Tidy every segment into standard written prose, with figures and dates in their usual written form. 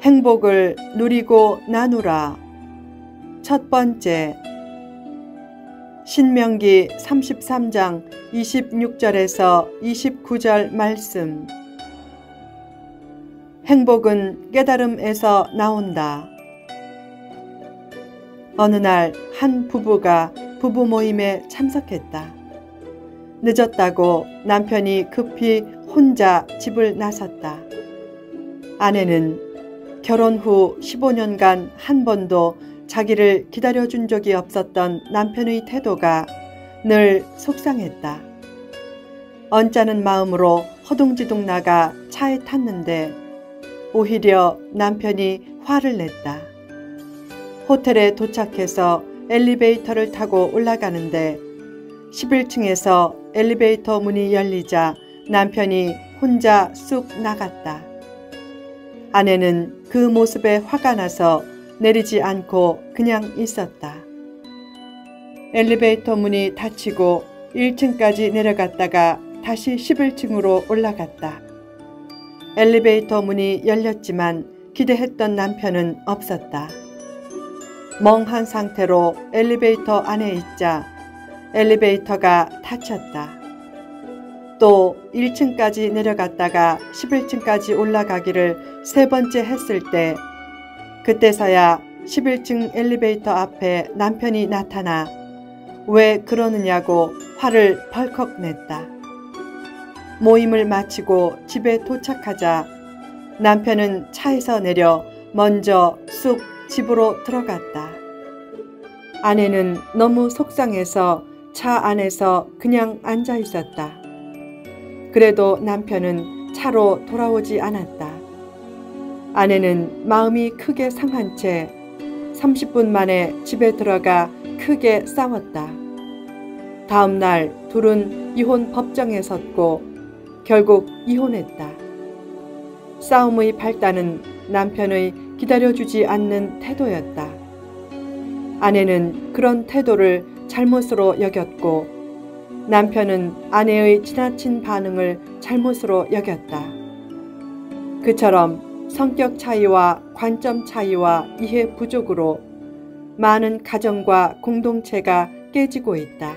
행복을 누리고 나누라. 첫 번째, 신명기 33장 26절에서 29절 말씀. 행복은 깨달음에서 나온다. 어느 날 한 부부가 부부 모임에 참석했다. 늦었다고 남편이 급히 혼자 집을 나섰다. 아내는 결혼 후 15년간 한 번도 자기를 기다려준 적이 없었던 남편의 태도가 늘 속상했다. 언짢은 마음으로 허둥지둥 나가 차에 탔는데 오히려 남편이 화를 냈다. 호텔에 도착해서 엘리베이터를 타고 올라가는데 11층에서 엘리베이터 문이 열리자 남편이 혼자 쑥 나갔다. 아내는 그 모습에 화가 나서 내리지 않고 그냥 있었다. 엘리베이터 문이 닫히고 1층까지 내려갔다가 다시 11층으로 올라갔다. 엘리베이터 문이 열렸지만 기대했던 남편은 없었다. 멍한 상태로 엘리베이터 안에 있자 엘리베이터가 닫혔다. 또 1층까지 내려갔다가 11층까지 올라가기를 3번째 했을 때 그때서야 11층 엘리베이터 앞에 남편이 나타나 왜 그러느냐고 화를 벌컥 냈다. 모임을 마치고 집에 도착하자 남편은 차에서 내려 먼저 쑥 집으로 들어갔다. 아내는 너무 속상해서 차 안에서 그냥 앉아 있었다. 그래도 남편은 차로 돌아오지 않았다. 아내는 마음이 크게 상한 채 30분 만에 집에 들어가 크게 싸웠다. 다음 날 둘은 이혼 법정에 섰고 결국 이혼했다. 싸움의 발단은 남편의 기다려주지 않는 태도였다. 아내는 그런 태도를 잘못으로 여겼고 남편은 아내의 지나친 반응을 잘못으로 여겼다. 그처럼 성격 차이와 관점 차이와 이해 부족으로 많은 가정과 공동체가 깨지고 있다.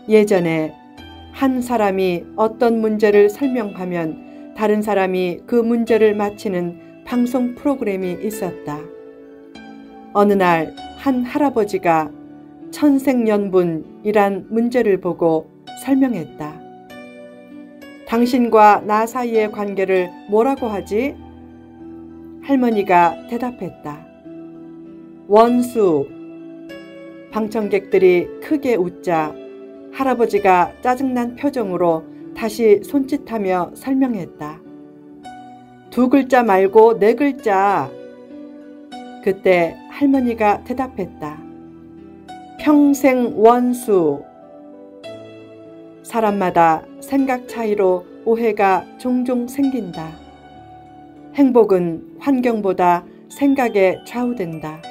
예전에 한 사람이 어떤 문제를 설명하면 다른 사람이 그 문제를 맞히는 방송 프로그램이 있었다. 어느 날 한 할아버지가 천생연분이란 문제를 보고 설명했다. 당신과 나 사이의 관계를 뭐라고 하지? 할머니가 대답했다. 원수. 방청객들이 크게 웃자 할아버지가 짜증난 표정으로 다시 손짓하며 설명했다. 2글자 말고 4글자. 그때 할머니가 대답했다. 평생 원수. 사람마다 생각 차이로 오해가 종종 생긴다. 행복은 환경보다 생각에 좌우된다.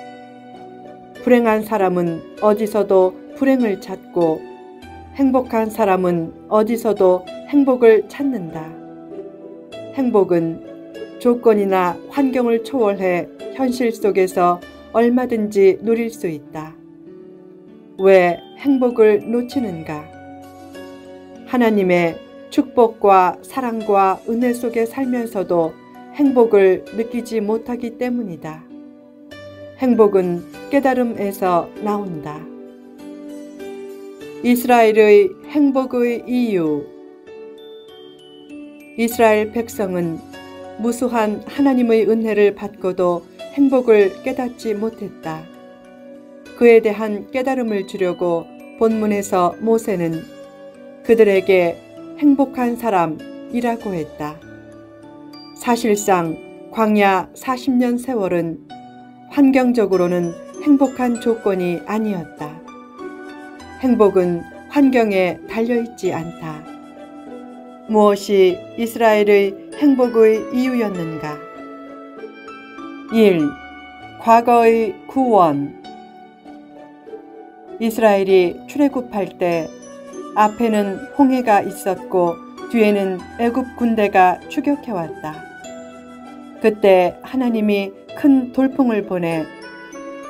불행한 사람은 어디서도 불행을 찾고 행복한 사람은 어디서도 행복을 찾는다. 행복은 조건이나 환경을 초월해 현실 속에서 얼마든지 누릴 수 있다. 왜 행복을 놓치는가? 하나님의 축복과 사랑과 은혜 속에 살면서도 행복을 느끼지 못하기 때문이다. 행복은 깨달음에서 나온다. 이스라엘의 행복의 이유. 이스라엘 백성은 무수한 하나님의 은혜를 받고도 행복을 깨닫지 못했다. 그에 대한 깨달음을 주려고 본문에서 모세는 그들에게 행복한 사람이라고 했다. 사실상 광야 40년 세월은 환경적으로는 행복한 조건이 아니었다. 행복은 환경에 달려있지 않다. 무엇이 이스라엘의 행복의 이유였는가? 1. 과거의 구원. 이스라엘이 출애굽할 때 앞에는 홍해가 있었고 뒤에는 애굽 군대가 추격해왔다. 그때 하나님이 큰 돌풍을 보내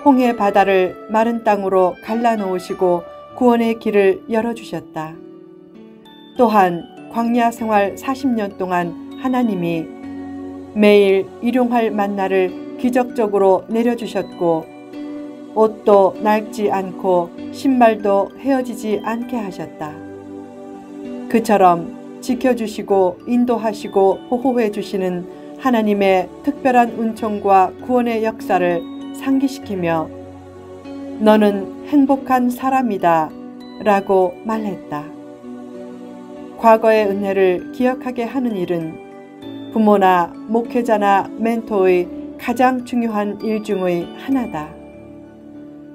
홍해 바다를 마른 땅으로 갈라놓으시고 구원의 길을 열어주셨다. 또한 광야 생활 40년 동안 하나님이 매일 일용할 만나를 기적적으로 내려주셨고 옷도 낡지 않고 신발도 헤어지지 않게 하셨다. 그처럼 지켜주시고 인도하시고 보호해 주시는 하나님의 특별한 은총과 구원의 역사를 상기시키며 너는 행복한 사람이다 라고 말했다. 과거의 은혜를 기억하게 하는 일은 부모나 목회자나 멘토의 가장 중요한 일 중의 하나다.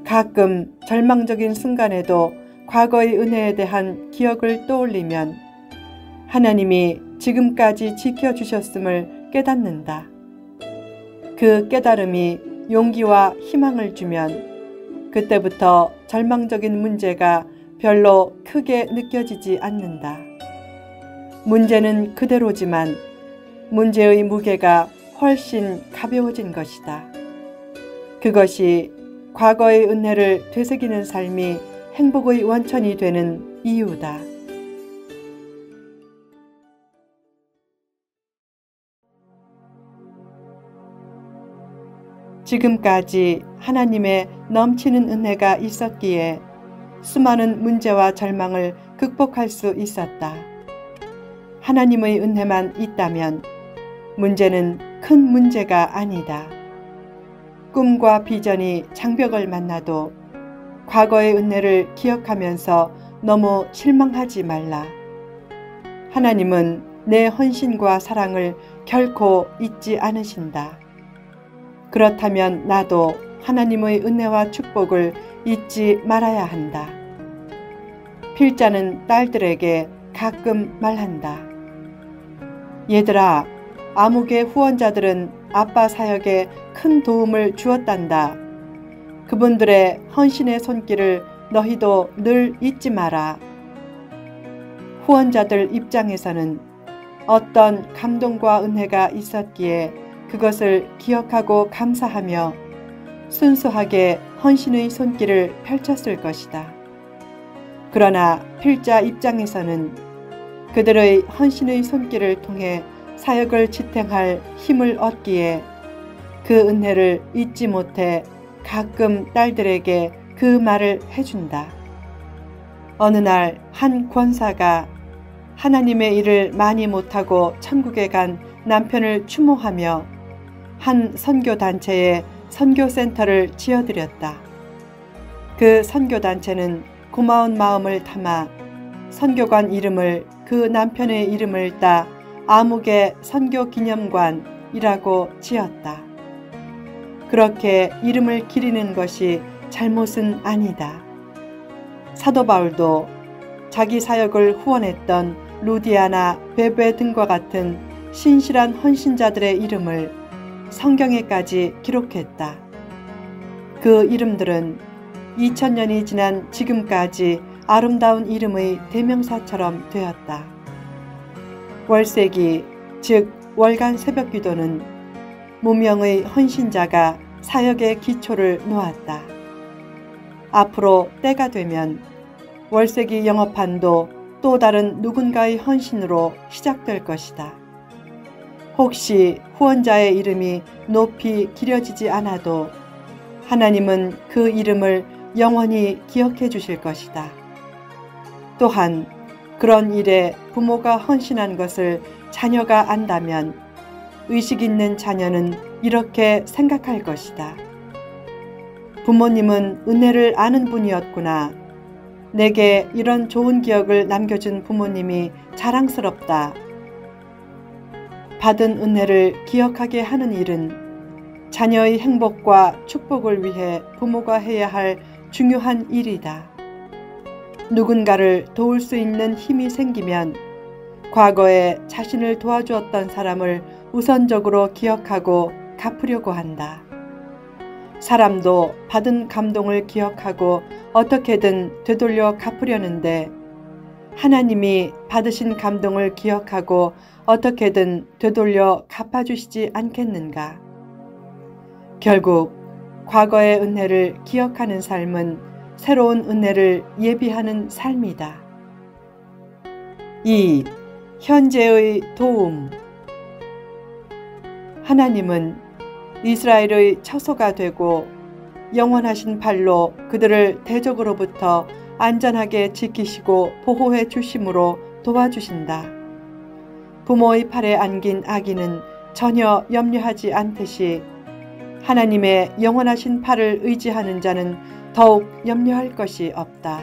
가끔 절망적인 순간에도 과거의 은혜에 대한 기억을 떠올리면 하나님이 지금까지 지켜주셨음을 깨닫는다. 그 깨달음이 용기와 희망을 주면 그때부터 절망적인 문제가 별로 크게 느껴지지 않는다. 문제는 그대로지만 문제의 무게가 훨씬 가벼워진 것이다. 그것이 과거의 은혜를 되새기는 삶이 행복의 원천이 되는 이유다. 지금까지 하나님의 넘치는 은혜가 있었기에 수많은 문제와 절망을 극복할 수 있었다. 하나님의 은혜만 있다면 문제는 큰 문제가 아니다. 꿈과 비전이 장벽을 만나도 과거의 은혜를 기억하면서 너무 실망하지 말라. 하나님은 내 헌신과 사랑을 결코 잊지 않으신다. 그렇다면 나도 하나님의 은혜와 축복을 잊지 말아야 한다. 필자는 딸들에게 가끔 말한다. 얘들아, 암흑의 후원자들은 아빠 사역에 큰 도움을 주었단다. 그분들의 헌신의 손길을 너희도 늘 잊지 마라. 후원자들 입장에서는 어떤 감동과 은혜가 있었기에 그것을 기억하고 감사하며 순수하게 헌신의 손길을 펼쳤을 것이다. 그러나 필자 입장에서는 그들의 헌신의 손길을 통해 사역을 지탱할 힘을 얻기에 그 은혜를 잊지 못해 가끔 딸들에게 그 말을 해준다. 어느 날 한 권사가 하나님의 일을 많이 못하고 천국에 간 남편을 추모하며 한 선교단체에 선교센터를 지어드렸다. 그 선교단체는 고마운 마음을 담아 선교관 이름을 그 남편의 이름을 따 암흑의 선교기념관이라고 지었다. 그렇게 이름을 기리는 것이 잘못은 아니다. 사도 바울도 자기 사역을 후원했던 루디아나 베베 등과 같은 신실한 헌신자들의 이름을 성경에까지 기록했다. 그 이름들은 2000년이 지난 지금까지 아름다운 이름의 대명사처럼 되었다. 월세기, 즉 월간 새벽기도는 무명의 헌신자가 사역의 기초를 놓았다. 앞으로 때가 되면 월세기 영업판도 또 다른 누군가의 헌신으로 시작될 것이다. 혹시 후원자의 이름이 높이 기려지지 않아도 하나님은 그 이름을 영원히 기억해 주실 것이다. 또한 그런 일에 부모가 헌신한 것을 자녀가 안다면 의식 있는 자녀는 이렇게 생각할 것이다. 부모님은 은혜를 아는 분이었구나. 내게 이런 좋은 기억을 남겨준 부모님이 자랑스럽다. 받은 은혜를 기억하게 하는 일은 자녀의 행복과 축복을 위해 부모가 해야 할 중요한 일이다. 누군가를 도울 수 있는 힘이 생기면 과거에 자신을 도와주었던 사람을 우선적으로 기억하고 갚으려고 한다. 사람도 받은 감동을 기억하고 어떻게든 되돌려 갚으려는데 하나님이 받으신 감동을 기억하고 어떻게든 되돌려 갚아주시지 않겠는가? 결국 과거의 은혜를 기억하는 삶은 새로운 은혜를 예비하는 삶이다. 2. 현재의 도움. 하나님은 이스라엘의 처소가 되고 영원하신 팔로 그들을 대적으로부터 안전하게 지키시고 보호해 주심으로 도와주신다. 부모의 팔에 안긴 아기는 전혀 염려하지 않듯이 하나님의 영원하신 팔을 의지하는 자는 더욱 염려할 것이 없다.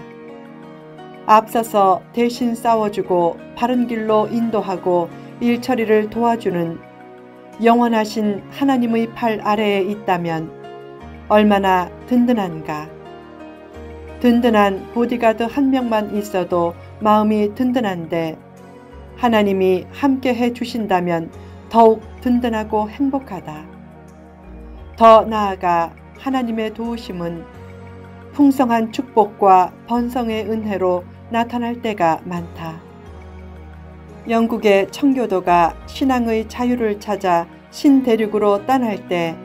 앞서서 대신 싸워주고 바른 길로 인도하고 일처리를 도와주는 영원하신 하나님의 팔 아래에 있다면 얼마나 든든한가. 든든한 보디가드 한 명만 있어도 마음이 든든한데 하나님이 함께 해 주신다면 더욱 든든하고 행복하다. 더 나아가 하나님의 도우심은 풍성한 축복과 번성의 은혜로 나타날 때가 많다. 영국의 청교도가 신앙의 자유를 찾아 신대륙으로 떠날 때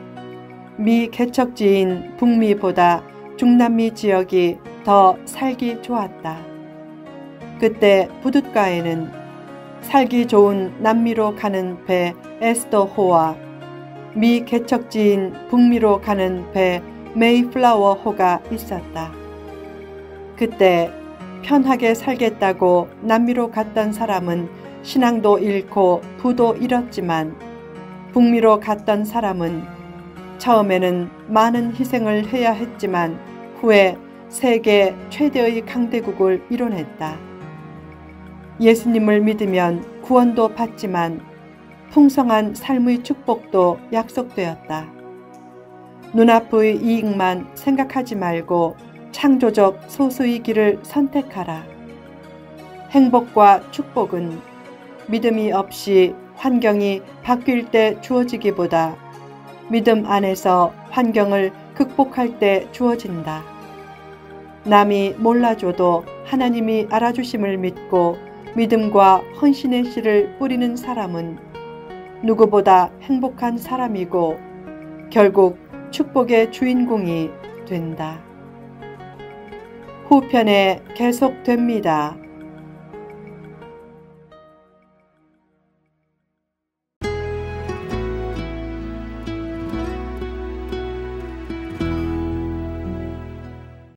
미 개척지인 북미보다 중남미 지역이 더 살기 좋았다. 그때 부둣가에는 살기 좋은 남미로 가는 배 에스더호와 미 개척지인 북미로 가는 배 메이플라워호가 있었다. 그때 편하게 살겠다고 남미로 갔던 사람은 신앙도 잃고 부도 잃었지만 북미로 갔던 사람은 처음에는 많은 희생을 해야 했지만 후에 세계 최대의 강대국을 이뤄냈다. 예수님을 믿으면 구원도 받지만 풍성한 삶의 축복도 약속되었다. 눈앞의 이익만 생각하지 말고 창조적 소수의 길을 선택하라. 행복과 축복은 믿음이 없이 환경이 바뀔 때 주어지기보다 믿음 안에서 환경을 극복할 때 주어진다. 남이 몰라줘도 하나님이 알아주심을 믿고 믿음과 헌신의 씨를 뿌리는 사람은 누구보다 행복한 사람이고 결국 축복의 주인공이 된다. 후편에 계속됩니다.